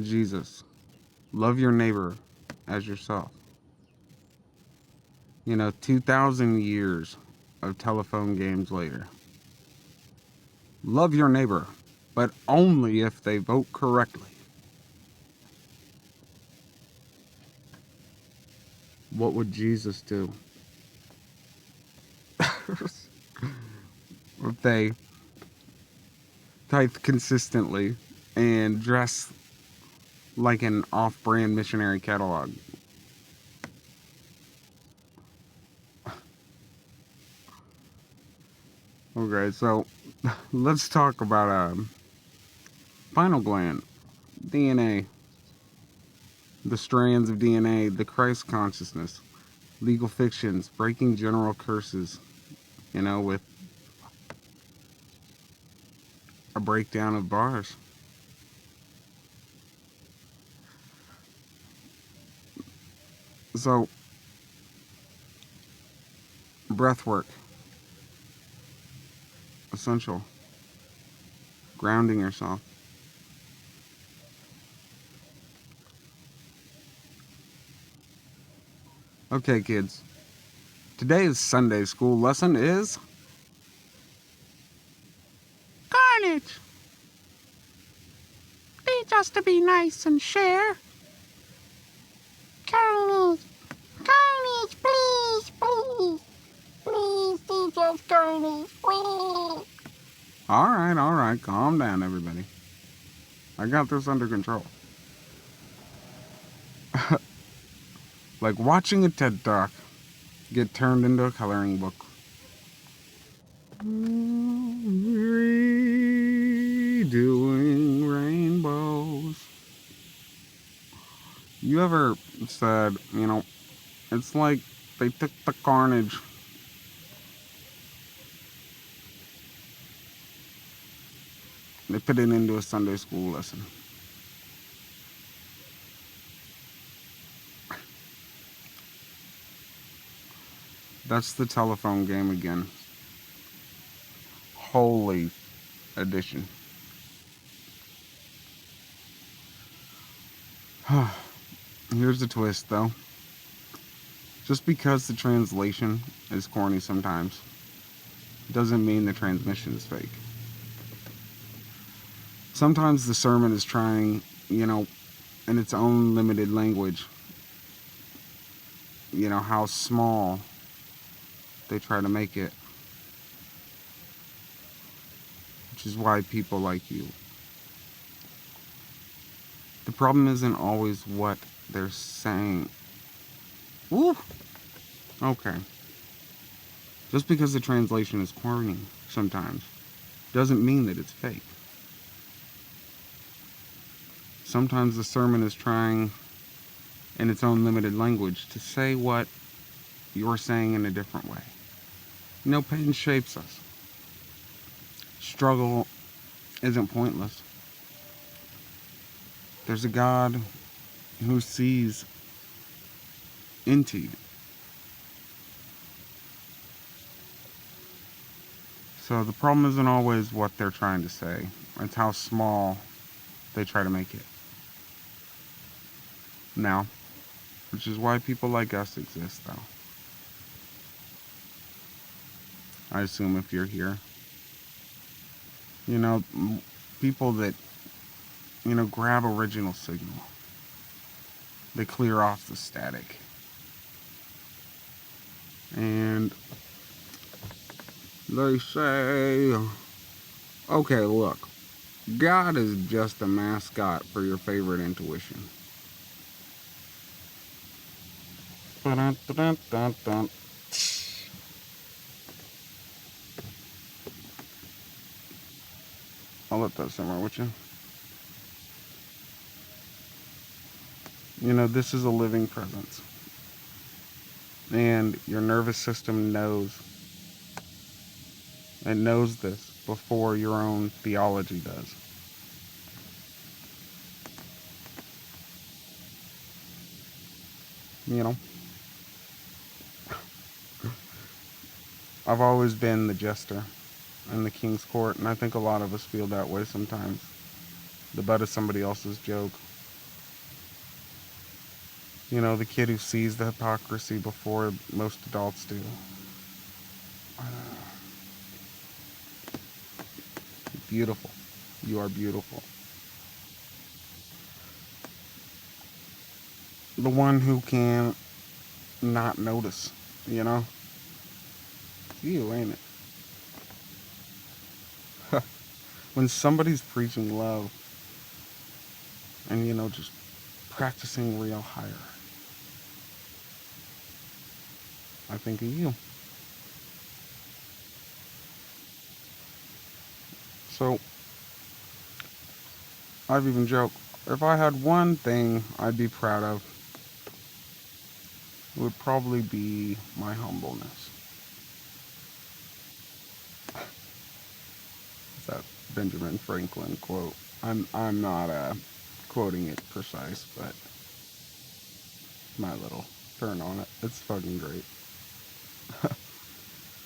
Jesus. Love your neighbor as yourself. 2,000 years of telephone games later. Love your neighbor, but only if they vote correctly. What would Jesus do? If they typed consistently and dress like an off-brand missionary catalog? Okay, so let's talk about pineal gland, DNA, the strands of DNA, the Christ consciousness, legal fictions, breaking general curses, with a breakdown of bars. So, breath work, essential. Grounding yourself. Okay, kids. Today's Sunday school lesson is carnage. Teach us to be nice and share. Carnage. Carnage, please, please. Please teach us carnage, please. Alright, calm down, everybody. I got this under control. Like watching a TED Talk get turned into a coloring book. Redoing rainbows. You ever said, it's like they took the carnage, they put it into a Sunday school lesson. That's the telephone game again. Holy edition. Here's the twist, though. Just because the translation is corny sometimes doesn't mean the transmission is fake. Sometimes the sermon is trying, in its own limited language, how small they try to make it. Which is why people like you. The problem isn't always what they're saying. Woo! Okay. Just because the translation is corny sometimes doesn't mean that it's fake. Sometimes the sermon is trying, in its own limited language, to say what you're saying in a different way. Pain shapes us. Struggle isn't pointless. There's a God who sees into you. So the problem isn't always what they're trying to say. It's how small they try to make it. Now, which is why people like us exist, though. I assume if you're here. People that, grab original signal. They clear off the static. And they say, okay, look, God is just a mascot for your favorite intuition. Ba-dun-dun-dun-dun. I'll let that simmer with you. This is a living presence. And your nervous system knows. It knows this before your own theology does. I've always been the jester in the king's court, and I think a lot of us feel that way sometimes. The butt of somebody else's joke. You know, the kid who sees the hypocrisy before most adults do. Beautiful. You are beautiful. The one who can not notice, you know? You, ain't it? When somebody's preaching love and, just practicing real higher, I think of you. So, I've even joked, if I had one thing I'd be proud of, it would probably be my humbleness. It's that Benjamin Franklin quote. I'm not quoting it precise, but my little turn on it. It's fucking great.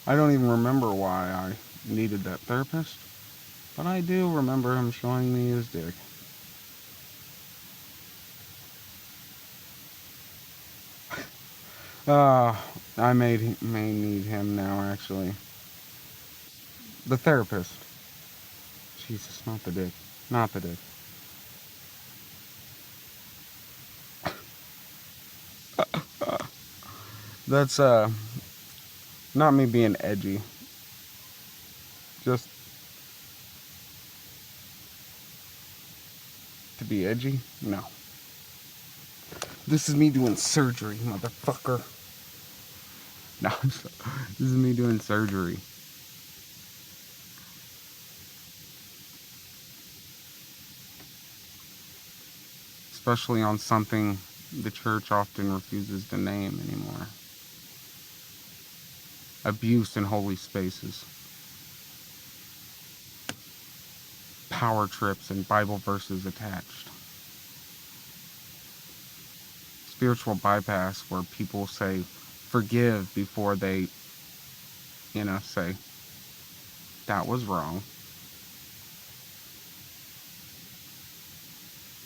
I don't even remember why I needed that therapist, but I do remember him showing me his dick. I may need him now, actually. The therapist. Jesus, not the dick. Not the dick. That's, not me being edgy. Just to be edgy? No. This is me doing surgery, motherfucker. No, this is me doing surgery. Especially on something the church often refuses to name anymore. Abuse in holy spaces. Power trips and Bible verses attached. Spiritual bypass where people say forgive before they, say that was wrong.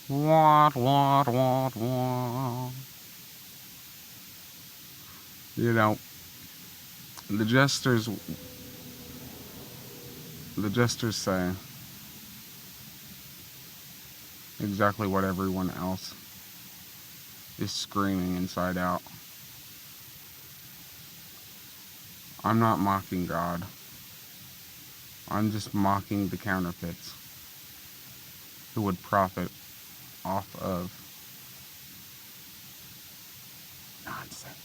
What? You know, the jesters, say exactly what everyone else is screaming inside out. I'm not mocking God. I'm just mocking the counterfeits who would profit off of nonsense.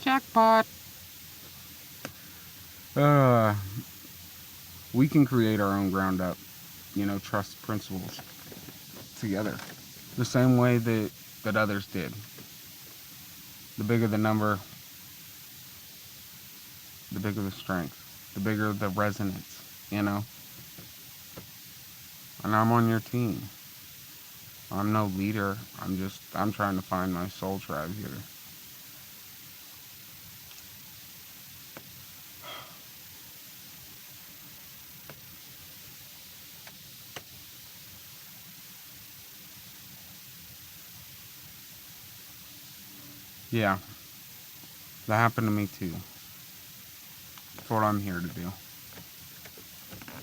Jackpot. We can create our own ground up, trust principles together. The same way that others did. The bigger the number, the bigger the strength, the bigger the resonance, And I'm on your team. I'm no leader. I'm trying to find my soul tribe here. Yeah, that happened to me too. That's what I'm here to do.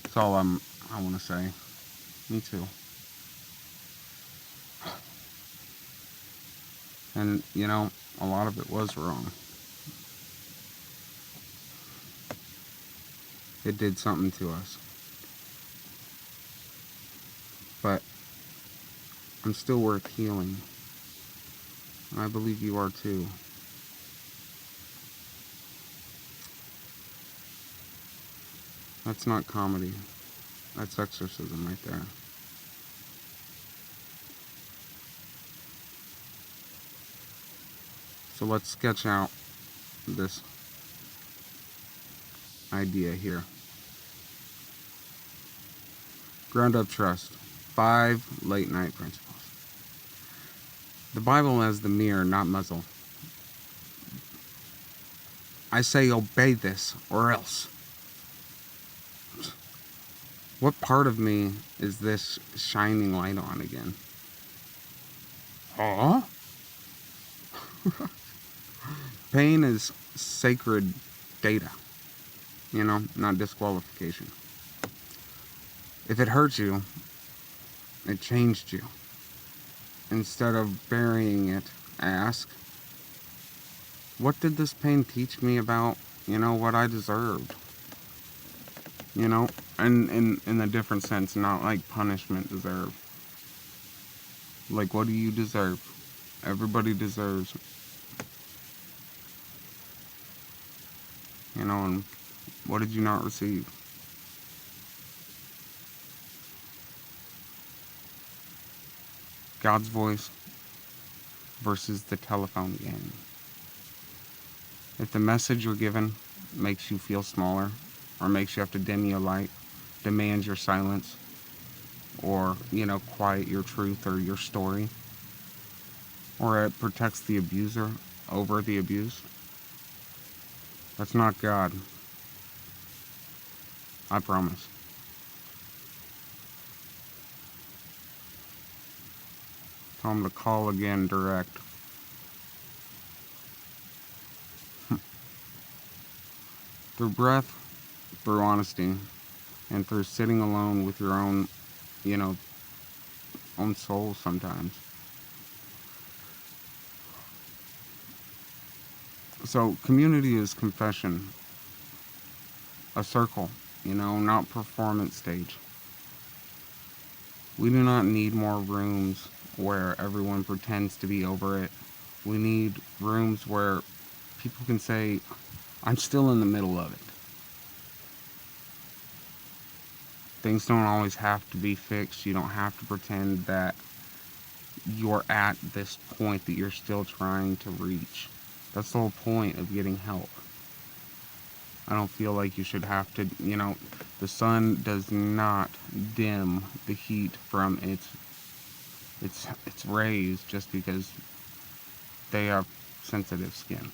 That's all I want to say. Me too. And, a lot of it was wrong. It did something to us. But I'm still worth healing. And I believe you are too. That's not comedy. That's exorcism right there. So let's sketch out this idea here. Ground up trust. 5 late night principles. The Bible as the mirror, not muzzle. I say obey this or else. What part of me is this shining light on again? Huh? Pain is sacred data, not disqualification. If it hurt you, it changed you. Instead of burying it, ask, what did this pain teach me about, what I deserved? And in a different sense, not like punishment deserve. Like, what do you deserve? Everybody deserves, and what did you not receive? God's voice versus the telephone game. If the message you're given makes you feel smaller, or makes you have to dim your light, demand your silence, or, quiet your truth or your story, or it protects the abuser over the abused, that's not God. I promise. Tell him to call again direct. Through breath, through honesty, and through sitting alone with your own, you know, own soul sometimes. So community is confession, a circle, not performance stage. We do not need more rooms where everyone pretends to be over it. We need rooms where people can say, I'm still in the middle of it. Things don't always have to be fixed. You don't have to pretend that you're at this point that you're still trying to reach. That's the whole point of getting help. I don't feel like you should have to, the sun does not dim the heat from its rays just because they have sensitive skin.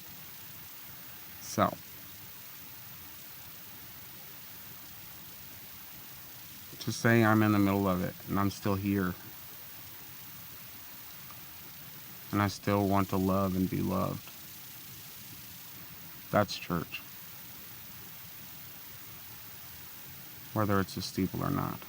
So, to say I'm in the middle of it and I'm still here and I still want to love and be loved, that's church. Whether it's a steeple or not.